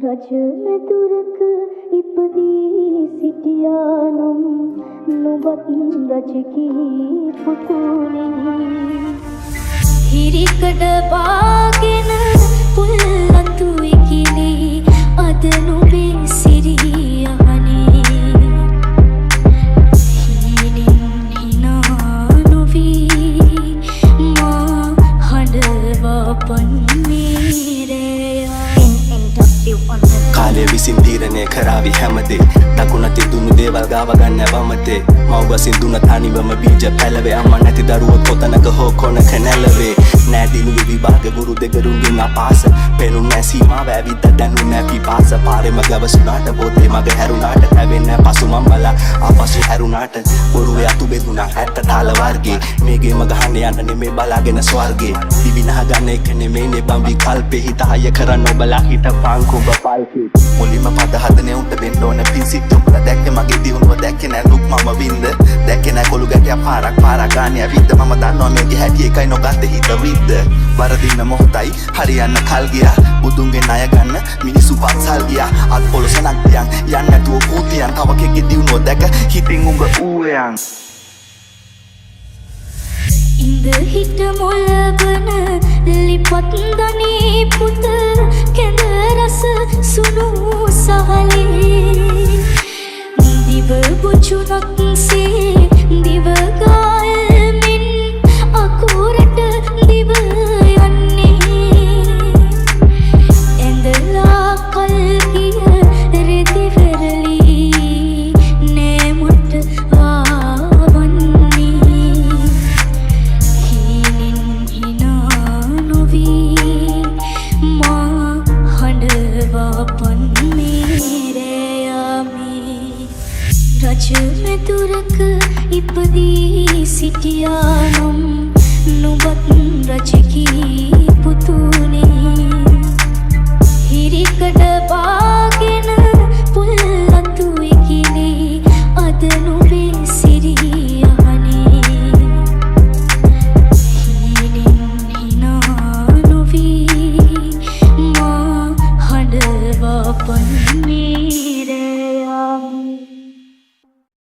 රජ මෙතුරක ඉපදී සිටියානම් නුඹත් රජකී පුතුනේ හිරිකඩ බාගෙන පුල්ලතු ඉකිලි අද නුඹේ සිරියහනේ හීනින් හිනා නොවී මා හඬවා පන්නේ කාලය විසින් තීරණය කරාවි හැමදේ දකුණති දුන්නු දේවල් ගාව ගන්න වමතේ මව්බසින් දුන්න තනිවම බීජ පැලවේ අම්මා නැති දරුවෝ කොතනක හෝ කොනක නැලවේ නෑදිනුගේ විභාග ගුරු දෙගරුන්ගෙන් අපාස පෙනුම් නෑ සීමාව ඇවිද්ද දැනුම් නෑ පිපාස පාරෙම ගවසුනාට පොතේ මග හැරුණාට හැවෙන්නේ නෑ පසු මම්මලා ආපසු හැරුණාට බොරුවේ අතු බෙදුනා ඇත්ත තාල වර්ගේ මේගේ මග හන්නේ යන්න නෙමේ බලාගෙන ස්වර්ගේ දිවිනහ ගන්න එක නෙමේනේ බම්බි කල්පේ හිත හය කරන්න ඔබලා හිටපන් කුඹ පල්කේ මුලින්ම පද හදනේ උන්ට වෙන්න ඕන පිසිට උඹලා දැක්කේ මගේ දියුණුව දැක්කේ නෑ දුක් මම වින්ද දැක්කේ නෑ කොළු ගැටිය පාරක් ගානේ ඇවිද්ද මම දන්නවා මේකේ හැටි එකයි නොගත්ත හිත විද්ද වරදින්න මොහොතයි හරියන්න කල් ගියා බුදුන්ගේ ණය ගන්න මිනිසු පත්සල් ගියා අත් පොළොසනක් තියන් යන්න නැතුව කූතියන් තව කෙක්ගේ දියුණුව දැක හිතින් උඹ ඌයන් ඉඳ හිට මොළවන ලිපත් දනී පුත කැඳ රස සුණු සහලේ දිව බුචුනක් සේ දිව ගාල්මින් අකුරට දිව යන්නේ ඇඳලා කල් ගිය රෙදි වෙරළි නෑමට ආවන්නේ හීනින් හිනා නොවී මා හඬවා පන්නේ රජ මෙතුරක ඉපදී සිටියානම් නුඹත් රජකී